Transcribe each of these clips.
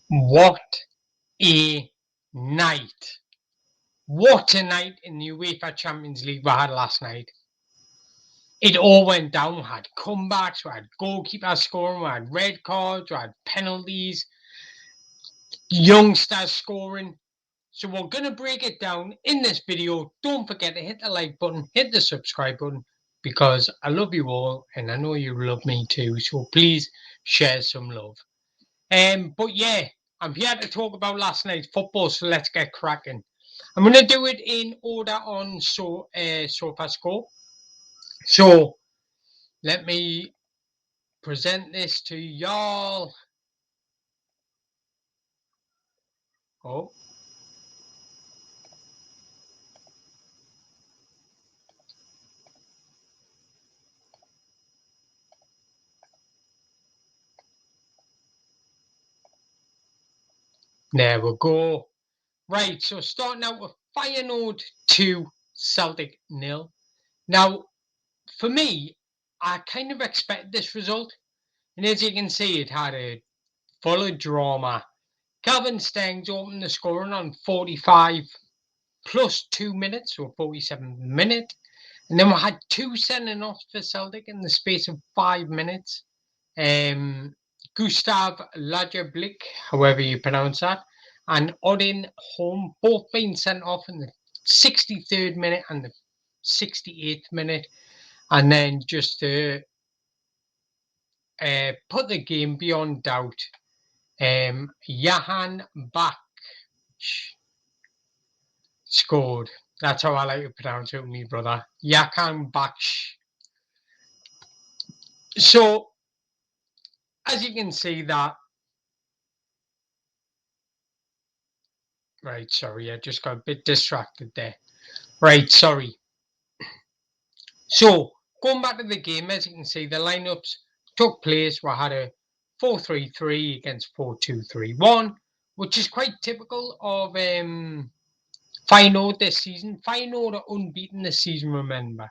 What a night. What a night in the UEFA Champions League we had last night. It all went down. We had comebacks, we had goalkeeper scoring, we had red cards, we had penalties, youngsters scoring. So we're going to break it down in this video. Don't forget to hit the like button, hit the subscribe button, because I love you all and I know you love me too. So please share some love. But yeah, I'm here to talk about last night's football, so let's get cracking. I'm going to do it in order on SofaScore. So let me present this to y'all. Oh, there we go. Right, so starting out with Feyenoord 2, Celtic 0. Now, for me, I kind of expected this result. And as you can see, it had a full of drama. Calvin Stengs opened the scoring on 45 plus 2 minutes, so 47 minutes. And then we had two sending off for Celtic in the space of 5 minutes. Gustav Lagerblick, however you pronounce that, and Odin Holm, both being sent off in the 63rd minute and the 68th minute. And then just to put the game beyond doubt, Jahan Bach scored. That's how I like to pronounce it with me, brother. Jahan Bach. So, as you can see that, right, sorry, I just got a bit distracted there. Right, sorry. So, going back to the game, as you can see, the lineups took place. We had a 4-3-3 against 4-2-3-1, which is quite typical of Feyenoord this season. Feyenoord are unbeaten this season, remember.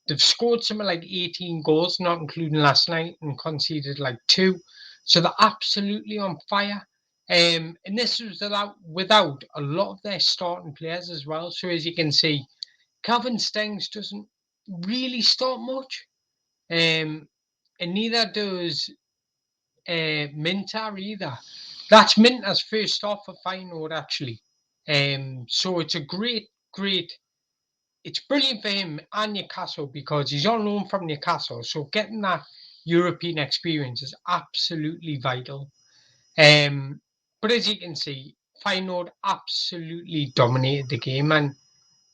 They've scored something like 18 goals, not including last night, and conceded like 2. So they're absolutely on fire. And this was without a lot of their starting players as well. So as you can see, Calvin Stengs doesn't really start much. And neither does Minter either. That's Minter's first off for Feyenoord, actually. So it's a great it's brilliant for him and Newcastle because he's on loan from Newcastle. So getting that European experience is absolutely vital. But as you can see, Feyenoord absolutely dominated the game, and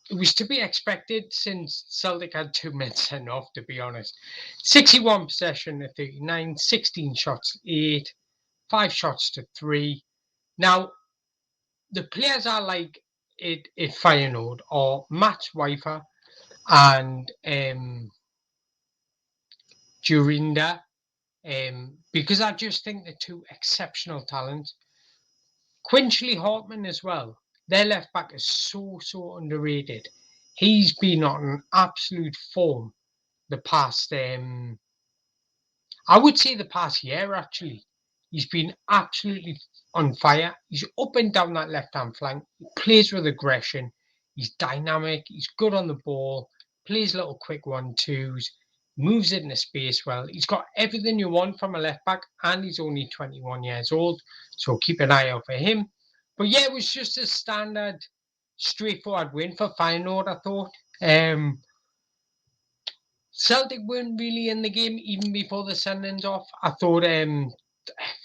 it was to be expected since Celtic had 2 minutes sent off, to be honest. 61 possession to 39, 16 shots, 8, 5 shots to 3. Now, the players I like at Feyenoord are Matt Weifer and Jurinda, because I just think they're two exceptional talents. Quenchley Hartman as well. Their left back is so underrated. He's been on an absolute form the past, I would say the past year actually. He's been absolutely on fire. He's up and down that left hand flank. He plays with aggression. He's dynamic. He's good on the ball. Plays little quick 1-2s. Moves it in the space well. He's got everything you want from a left back, and he's only 21 years old. So keep an eye out for him. But yeah, it was just a standard, straightforward win for Feyenoord, I thought. Celtic weren't really in the game even before the sendings off. I thought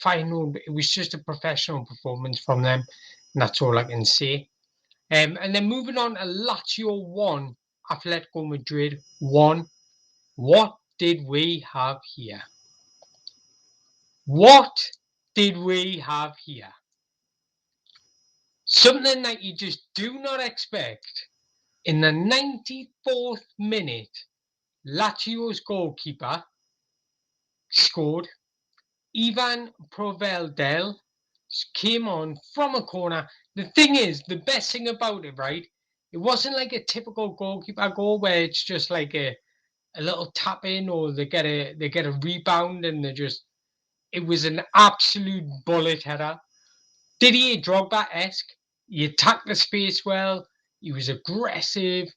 Feyenoord, it was just a professional performance from them, and that's all I can say. And then moving on to Lazio 1, Atletico Madrid 1. What did we have here? What did we have here? Something that you just do not expect. In the 94th minute, Lazio's goalkeeper scored. Ivan Proveldel came on from a corner. The thing is, the best thing about it, right? It wasn't like a typical goalkeeper goal where it's just like a little tap in or they get a rebound and they just it was an absolute bullet header. Didier Drogba-esque. He attacked the space well. He was aggressive.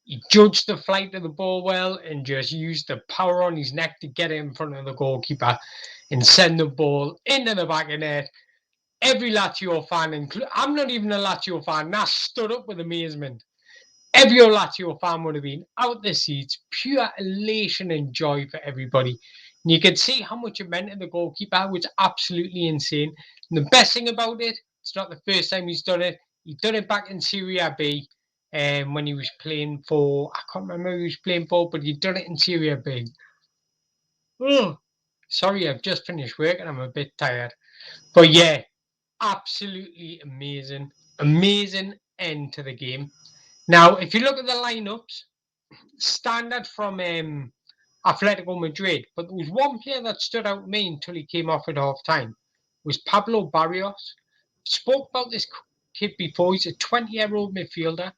He judged the flight of the ball well and just used the power on his neck to get it in front of the goalkeeper and send the ball into the back of net. Every Lazio fan, I'm not even a Lazio fan, that stood up with amazement. Every Lazio fan would have been out the seats, pure elation and joy for everybody. And you could see how much it meant to the goalkeeper. It was absolutely insane. And the best thing about it, it's not the first time he's done it. He done it back in Serie B when he was playing for, I can't remember who he was playing for, but he'd done it in Serie B. Oh, sorry, I've just finished work and I'm a bit tired. But yeah, absolutely amazing. Amazing end to the game. Now, if you look at the lineups, standard from Atletico Madrid, but there was one player that stood out to me until he came off at half time, was Pablo Barrios. Spoke about this kid before. He's a 20-year-old midfielder.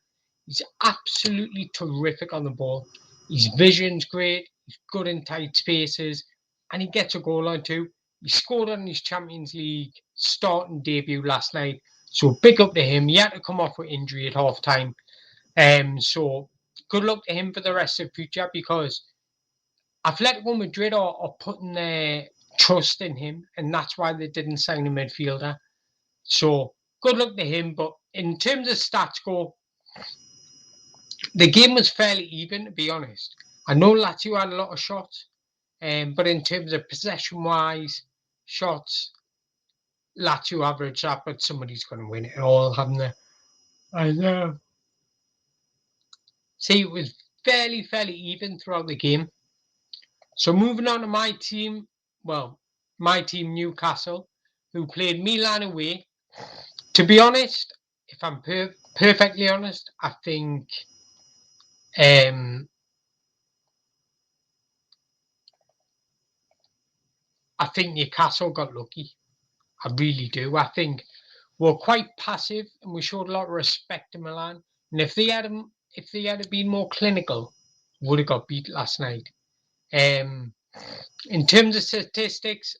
He's absolutely terrific on the ball. His vision's great. He's good in tight spaces, and he gets a goal on too. He scored on his Champions League starting debut last night. So big up to him. He had to come off with injury at half time. So good luck to him for the rest of the future because Atletico Madrid are putting their trust in him, and that's why they didn't sign a midfielder. So good luck to him. But in terms of stats go, the game was fairly even, to be honest. I know Lazio had a lot of shots, but in terms of possession-wise, shots, Lazio averaged that, but somebody's going to win it all, haven't they? I know. See, it was fairly even throughout the game. So moving on to my team, my team Newcastle, who played Milan away. To be honest, if I'm perfectly honest, I think Newcastle got lucky. I really do. I think we're quite passive and we showed a lot of respect to Milan. And if they had been more clinical, would have got beat last night. In terms of statistics,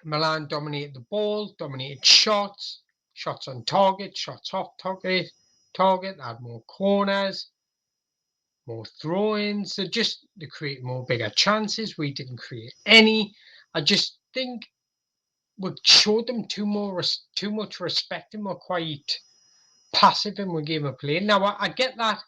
Milan dominated the ball, dominated shots, shots on target, shots off target, had more corners, more throw-ins. They create more bigger chances. We didn't create any. I just think we showed them too much respect and we're quite passive in our game of play. Now I get that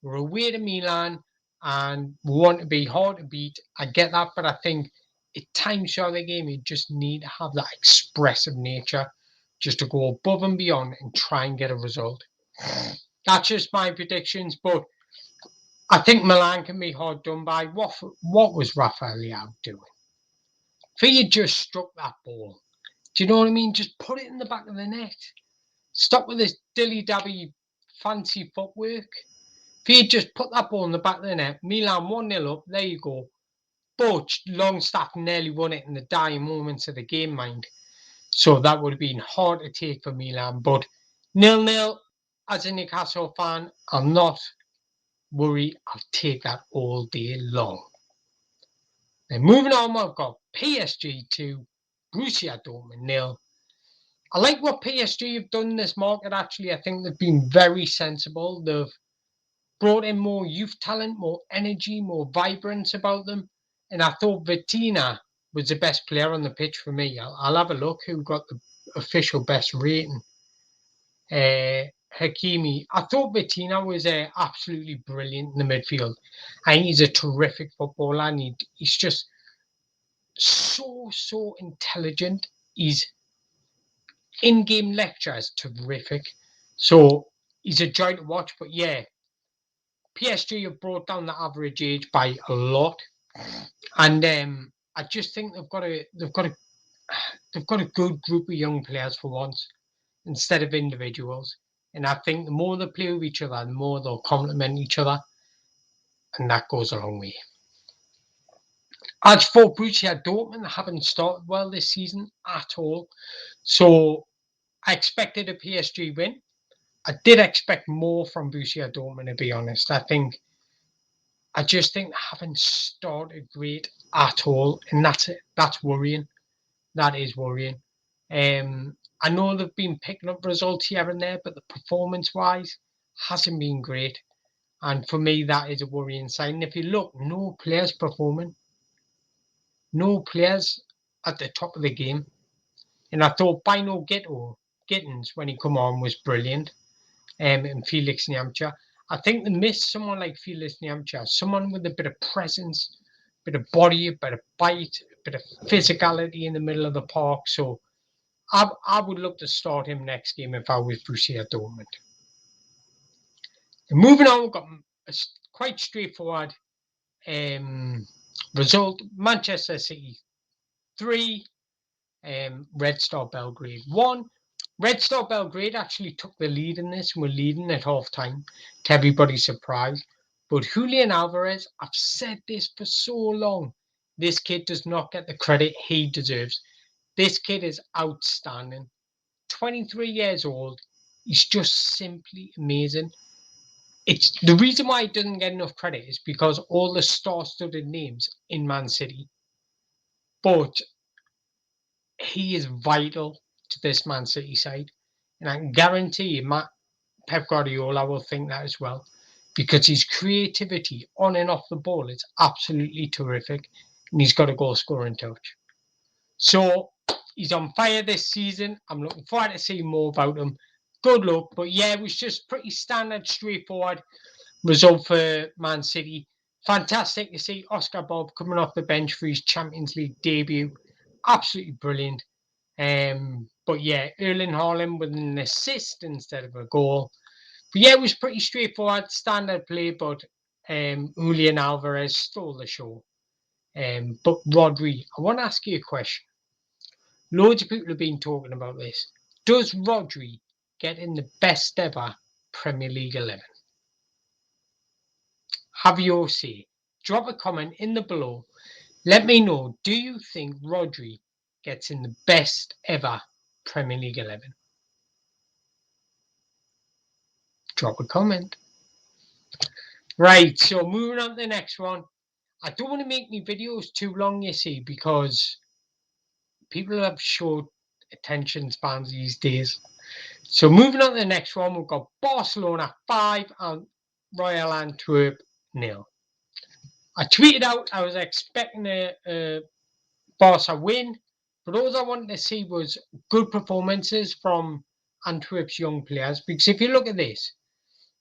we're away to Milan and we want to be hard to beat. I get that, but I think at times throughout the game you just need to have that expressive nature just to go above and beyond and try and get a result. That's just my predictions, but I think Milan can be hard done by. What was Rafael Leao doing? If he had just struck that ball, do you know what I mean? Just put it in the back of the net. Stop with this dilly-dabby fancy footwork. If he had just put that ball in the back of the net, Milan 1-0 up, there you go. But Longstaff nearly won it in the dying moments of the game, mind. So that would have been hard to take for Milan. But 0-0, as a Newcastle fan, I'm not worried. I'll take that all day long. Then moving on, we've got PSG 2, Borussia Dortmund 0. I like what PSG have done in this market, actually. I think they've been very sensible. They've brought in more youth talent, more energy, more vibrance about them. And I thought Vitina was the best player on the pitch for me. I'll have a look who got the official best rating. Hakimi. I thought Vitina was absolutely brilliant in the midfield. I think he's a terrific footballer and he's just so intelligent. His in-game lecture is terrific. So he's a joy to watch. But yeah, PSG have brought down the average age by a lot, and I just think they've got a good group of young players for once instead of individuals. And I think the more they play with each other, the more they'll complement each other, and that goes a long way. As for Borussia Dortmund, they haven't started well this season at all, so I expected a PSG win. I did expect more from Borussia Dortmund, to be honest. I just think they haven't started great at all, and that's it. That's worrying. That is worrying. I know they've been picking up results here and there, but the performance-wise hasn't been great. And for me, that is a worrying sign. If you look, no players performing, no players at the top of the game. And I thought Bino Gittins, when he come on, was brilliant. And Felix Nyamcha. I think they missed someone like Felix Nyamcha, someone with a bit of presence, a bit of body, a bit of bite, a bit of physicality in the middle of the park. So I would look to start him next game if I was Borussia Dortmund. And moving on, we've got a quite straightforward result. Manchester City 3, Red Star Belgrade 1. Red Star Belgrade actually took the lead in this and were leading at half time, to everybody's surprise. But Julian Alvarez, I've said this for so long, this kid does not get the credit he deserves. This kid is outstanding. 23 years old. He's just simply amazing. It's the reason why he doesn't get enough credit is because all the star-studded names in Man City. But he is vital to this Man City side. And I can guarantee you, Pep Guardiola will think that as well. Because his creativity on and off the ball is absolutely terrific. And he's got a goal-scoring touch. So he's on fire this season. I'm looking forward to seeing more about him. Good luck. But yeah, it was just pretty standard, straightforward result for Man City. Fantastic to see Oscar Bob coming off the bench for his Champions League debut. Absolutely brilliant. But yeah, Erling Haaland with an assist instead of a goal. But yeah, it was pretty straightforward, standard play, but Julian Alvarez stole the show. But Rodri, I want to ask you a question. Loads of people have been talking about this. Does Rodri get in the best ever Premier League 11? Have your say. Drop a comment in the below. Let me know, do you think Rodri gets in the best ever Premier League 11? Drop a comment. Right, so moving on to the next one. I don't want to make my videos too long, you see, because people have short attention spans these days. So moving on to the next one, we've got Barcelona 5 and Royal Antwerp 0. I tweeted out I was expecting a Barca win, but all I wanted to see was good performances from Antwerp's young players. Because if you look at this,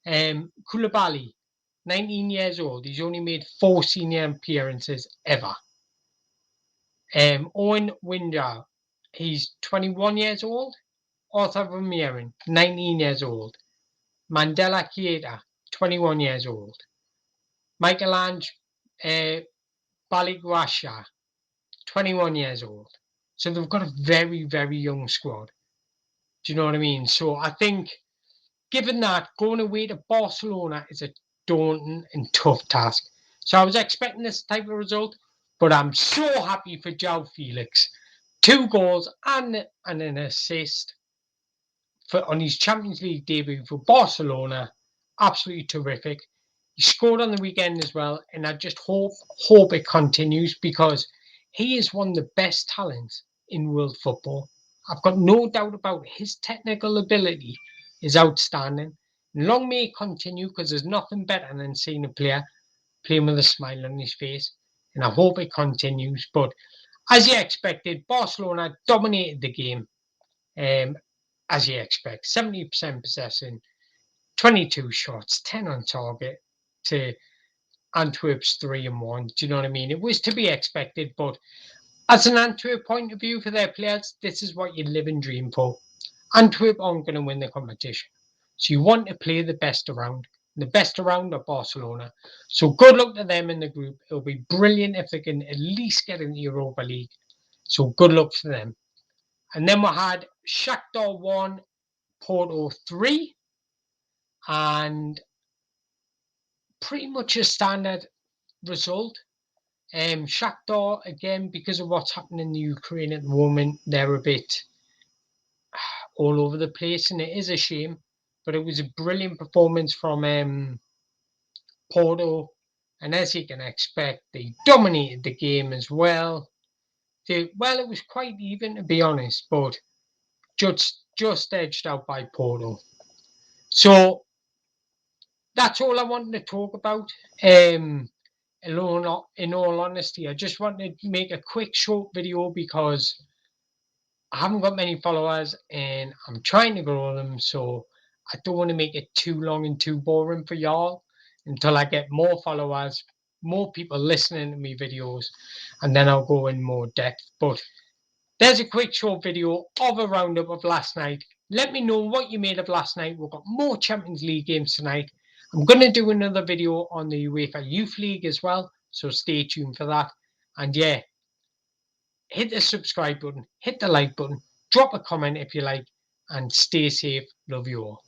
Koulibaly, 19 years old, he's only made 4 senior appearances ever. Owen Winder, he's 21 years old. Arthur Vermeeren, 19 years old. Mandela Keita, 21 years old. Michelangelo Balikwisha, 21 years old. So they've got a very, very young squad. Do you know what I mean? So I think, given that, going away to Barcelona is a daunting and tough task. So I was expecting this type of result, but I'm so happy for João Felix. 2 goals and an assist on his Champions League debut for Barcelona. Absolutely terrific. He scored on the weekend as well, and I just hope it continues because he is one of the best talents in world football. I've got no doubt about his technical ability is outstanding. Long may it continue because there's nothing better than seeing a player playing with a smile on his face, and I hope it continues. But as you expected, Barcelona dominated the game. As you expect, 70% possession, 22 shots, 10 on target to Antwerp's 3-1. Do you know what I mean? It was to be expected, but as an Antwerp point of view for their players, this is what you live and dream for. Antwerp aren't going to win the competition. So you want to play the best around. The best around are Barcelona. So good luck to them in the group. It'll be brilliant if they can at least get in the Europa League. So good luck to them. And then we had Shakhtar 1, Porto 3. And pretty much a standard result. Shakhtar, again, because of what's happening in the Ukraine at the moment, they're a bit all over the place, and it is a shame. But it was a brilliant performance from Porto, and as you can expect, they dominated the game as well. It was quite even, to be honest, but just edged out by Porto. So that's all I wanted to talk about. In all honesty, I just wanted to make a quick short video because I haven't got many followers and I'm trying to grow them, so I don't want to make it too long and too boring for y'all until I get more followers, more people listening to me videos, and then I'll go in more depth. But there's a quick short video of a roundup of last night. Let me know what you made of last night. We've got more Champions League games tonight. I'm going to do another video on the UEFA Youth League as well, so stay tuned for that. And yeah, hit the subscribe button, hit the like button, drop a comment if you like, and stay safe. Love you all.